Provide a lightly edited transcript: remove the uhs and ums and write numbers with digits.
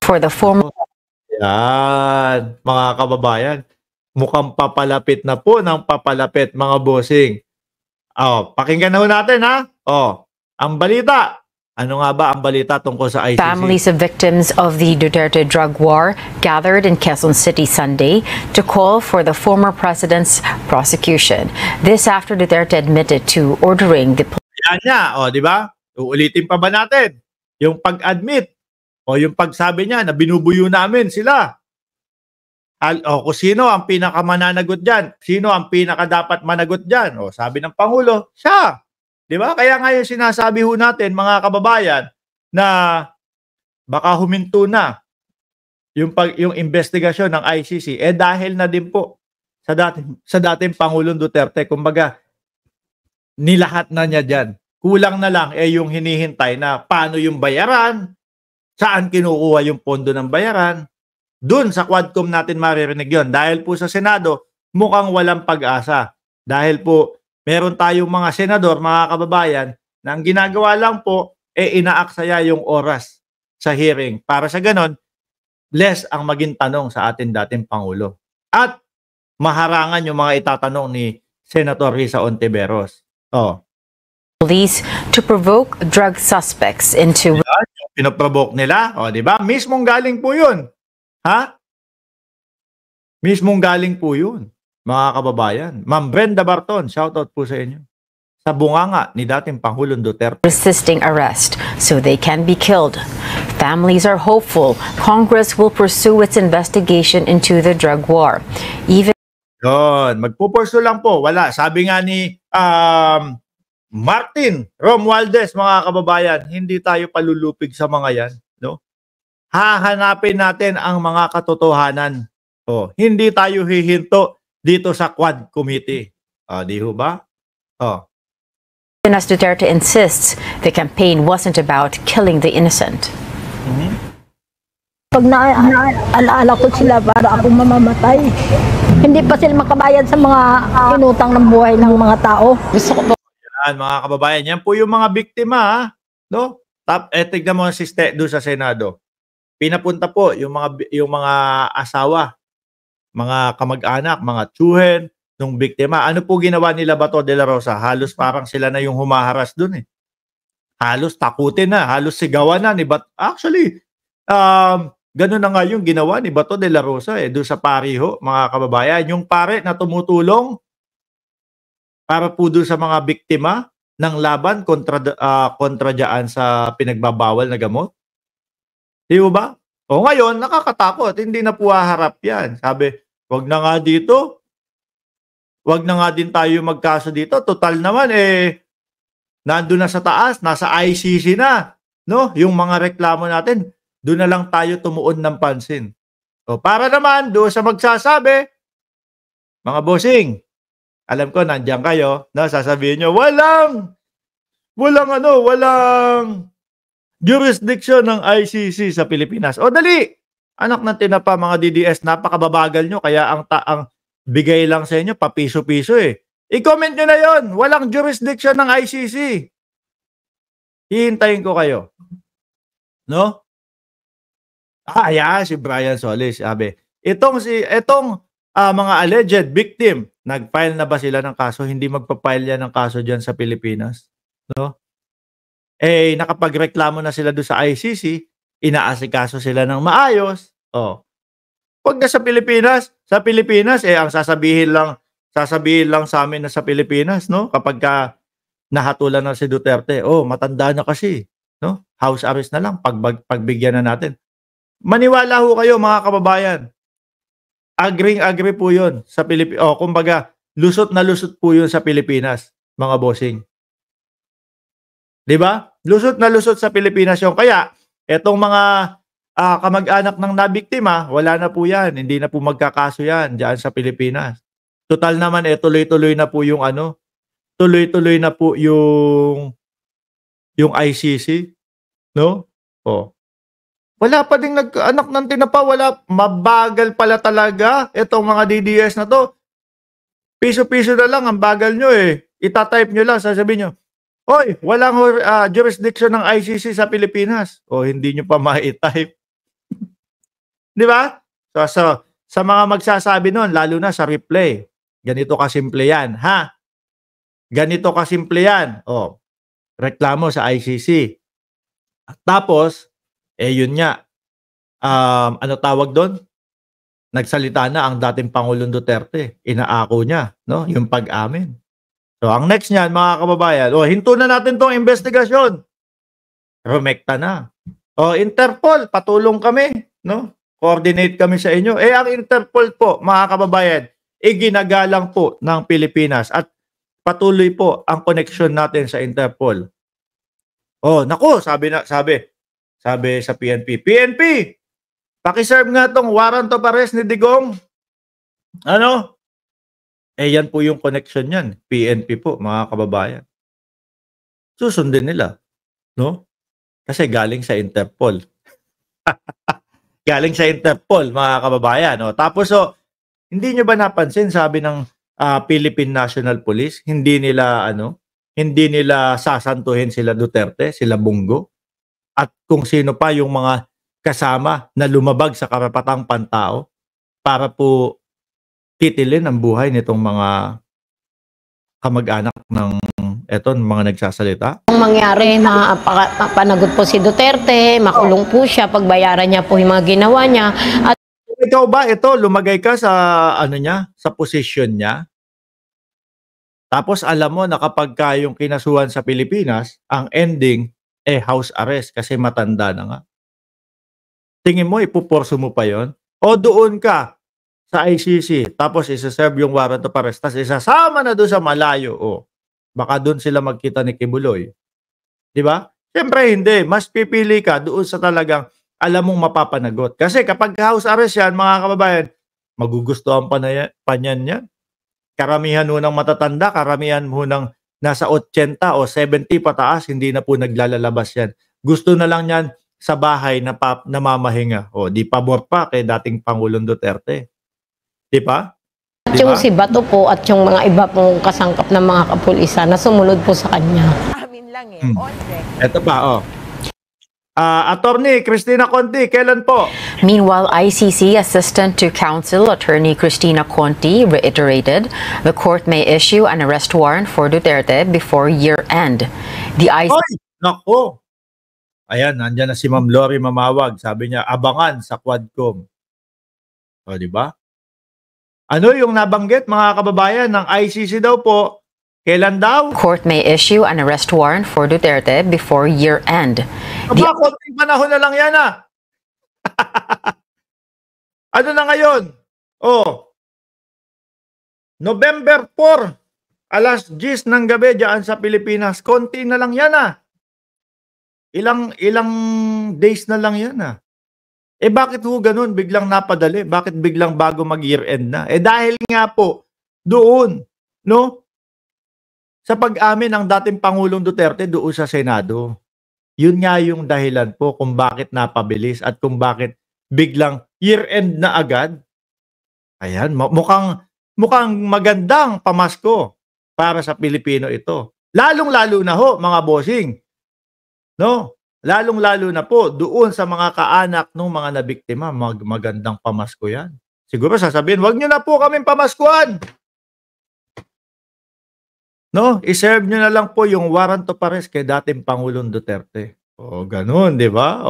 for the former. Yan, mga kababayan. Mukhang papalapit na po ng papalapit, mga bossing. Pakinggan na ho natin, ha? Ang balita. Ano nga ba ang balita tungkol sa ICC? Families of victims of the Duterte drug war gathered in Quezon City Sunday to call for the former president's prosecution. This after Duterte admitted to ordering the... Yan niya, di ba? Uulitin pa ba natin? Yung pag-admit o yung pagsabi niya na binubuyo namin sila. Kung sino ang pinakamananagot dyan? Sino ang pinakadapat managot dyan? Sabi ng Pangulo, siya. Di ba? Kaya nga yung sinasabi ho natin, mga kababayan, na baka huminto na yung investigasyon ng ICC, dahil na din po sa dating Pangulong Duterte. Kumbaga, nilahat na niya dyan. Kulang na lang yung hinihintay na paano yung bayaran, saan kinukuha yung pondo ng bayaran. Doon sa Quadcom natin maririnig yon. Dahil po sa Senado, mukhang walang pag-asa. Dahil po, meron tayong mga senador, mga kababayan, na ang ginagawa lang po, inaaksaya yung oras sa hearing. Para sa ganon, less ang maging tanong sa atin dating Pangulo. At maharangan yung mga itatanong ni Senator Risa Hontiveros. Police to provoke drug suspects into... Pinoprovoke nila, di ba? Mismong galing po yun. Mismong galing po yun, mga kababayan. Ma'am Brenda Barton, shoutout po sa inyo. Sa bunganga ni dating Pangulong Duterte. Resisting arrest so they can be killed. Families are hopeful Congress will pursue its investigation into the drug war. Even magpupurso lang po. Wala. Sabi nga ni Martin Romualdez, mga kababayan, hindi tayo palulupig sa mga yan. No? Hahanapin natin ang mga katotohanan. Hindi tayo hihinto dito sa Quad Committee. Di ho ba? as Duterte insists the campaign wasn't about killing the innocent. Pag naalaala ko sila para ako mamamatay, hindi pa sila makabayad sa mga inutang ng buhay ng mga tao. Gusto ko po. Yan, mga kababayan, yan po yung mga biktima, no? Tignan mo si doon sa Senado. Pinapunta po yung mga asawa, mga kamag-anak, mga tsuhen nung biktima. Ano po ginawa nila Bato de la Rosa? Halos parang sila na yung humaharas doon eh. Halos takutin na, halos sigawan na ni Actually, ganun na nga yung ginawa ni Bato de la Rosa eh, doon sa pariho, mga kababayan. Yung pare na tumutulong para po doon sa mga biktima ng laban kontra dyan sa pinagbabawal na gamot. Di ba? O ngayon, nakakatakot. Hindi na po haharap yan. Sabi, wag na nga dito. Wag na nga din tayo magkaso dito. Total naman nandun na sa taas, nasa ICC na. No? Yung mga reklamo natin, doon na lang tayo tumuon ng pansin. O para naman doon sa magsasabi, mga bossing, alam ko nandiyan kayo, no? Sasabihin nyo, walang jurisdiction ng ICC sa Pilipinas. O dali, anak ng tinapa mga DDS, napakababagal nyo, kaya ang bigay lang sa inyo, papiso-piso eh. I-comment nyo na yon, walang jurisdiction ng ICC. Hihintayin ko kayo. No? Si Brian Solis, sabi, itong mga alleged victim, nag-file na ba sila ng kaso? Hindi magpa-file yan ng kaso dyan sa Pilipinas. No? Nakapagreklamo na sila doon sa ICC, inaasikaso sila ng maayos. Pag na sa Pilipinas, ang sasabihin lang sa amin na sa Pilipinas, no? Kapag nahatulan na si Duterte, matanda na kasi, no? House arrest na lang, pagbigyan na natin. Maniwala ho kayo, mga kababayan. Agree po yun sa Pilipinas. Kumbaga, lusot na lusot po yun sa Pilipinas, mga bossing. Diba? Lusot na lusot sa Pilipinas yung. Kaya, etong mga kamag-anak ng nabiktima, wala na po yan. Hindi na po magkakaso yan dyan sa Pilipinas. Total naman, tuloy-tuloy na po yung tuloy-tuloy na po yung ICC. No? Wala pa ding nag-anak ng tinapa, mabagal pala talaga itong mga DDS na to. Piso-piso na lang, ang bagal nyo eh. Itatype nyo lang, sasabihin nyo, hoy, walang jurisdiction ng ICC sa Pilipinas. Hindi nyo pa ma-type. Di ba? So, sa mga magsasabi nun, lalo na sa replay, ganito kasimple yan, ha? Ganito kasimple yan. O, reklamo sa ICC. Tapos, yun nga, ano tawag doon? Nagsalita na ang dating Pangulong Duterte. Inaako niya, no? Yung pag-amin. So, ang next niyan, mga kababayan, hinto na natin tong investigasyon. Rumekta na. Interpol, patulong kami, no? Coordinate kami sa inyo. Ang Interpol po, mga kababayan, ginagalang po ng Pilipinas at patuloy po ang connection natin sa Interpol. Naku, sabi sa PNP, pakiserve nga tong warrant of arrest ni Digong. Ano? Yan po yung connection yan. PNP po, mga kababayan. Susundin nila. No? Kasi galing sa Interpol. Galing sa Interpol, mga kababayan. Tapos, hindi nyo ba napansin, sabi ng Philippine National Police, hindi nila sasantuhin sila Duterte, sila Bungo, at kung sino pa yung mga kasama na lumabag sa karapatang pantao para po titilin ang buhay nitong mga kamag-anak ng mga nagsasalita. Ang mangyari, panagot po si Duterte, makulong po siya, pagbayaran niya po yung mga ginawa niya. At ikaw ba, lumagay ka sa sa posisyon niya? Tapos alam mo na kapag yung kinasuhan sa Pilipinas, ang ending house arrest kasi matanda na nga. Tingin mo, ipuporso mo pa yon? O doon ka sa ICC, tapos isa-serve yung warrant of arrest, tapos isasama na doon sa malayo. Baka doon sila magkita ni Kibuloy. Di ba? Siyempre hindi. Mas pipili ka doon sa talagang alam mong mapapanagot. Kasi kapag house arrest yan, mga kababayan, magugustuhan pa niyan yan. Karamihan ho ng matatanda, karamihan ho ng nasa 80 o 70 pataas, hindi na po naglalabas yan. Gusto na lang yan sa bahay na namamahinga. Di pabor pa kay dating Pangulong Duterte. Di ba? At yung si Bato po at yung mga iba pong kasangkap ng mga kapulisan na sumunod po sa kanya. Amin lang Ito pa, Attorney Cristina Conti, kailan po? Meanwhile, ICC Assistant to Counsel Attorney Cristina Conti reiterated the court may issue an arrest warrant for Duterte before year-end. The ICC... Ay, nako! Ayan, nandyan na si Ma'am Lori Mamawag. Sabi niya, abangan sa Quadcom. Di ba? Ano yung nabanggit, mga kababayan, ng ICC daw po? Kailan daw? Court may issue an arrest warrant for Duterte before year-end. Konting panahon na lang yan, Ano na ngayon? November 4, alas 10 ng gabi dyan sa Pilipinas. Konti na lang yan, Ilang days na lang yan, bakit ho ganun? Biglang napadali? Bakit biglang bago mag-year-end na? Dahil nga po, doon, no? Sa pag-amin ng dating Pangulong Duterte doon sa Senado. Yun nga yung dahilan po kung bakit napabilis at kung bakit biglang year-end na agad. Ayan, mukhang magandang pamasko para sa Pilipino ito. Lalong-lalo na ho, mga bossing. No? Lalong-lalo na po doon sa mga kaanak ng mga nabiktima, magandang pamasko yan. Siguro sasabihin, wag nyo na po kaming pamaskuhan. No? I-serve nyo na lang po yung warrant of arrest kay dating Pangulong Duterte. Ganun, di ba?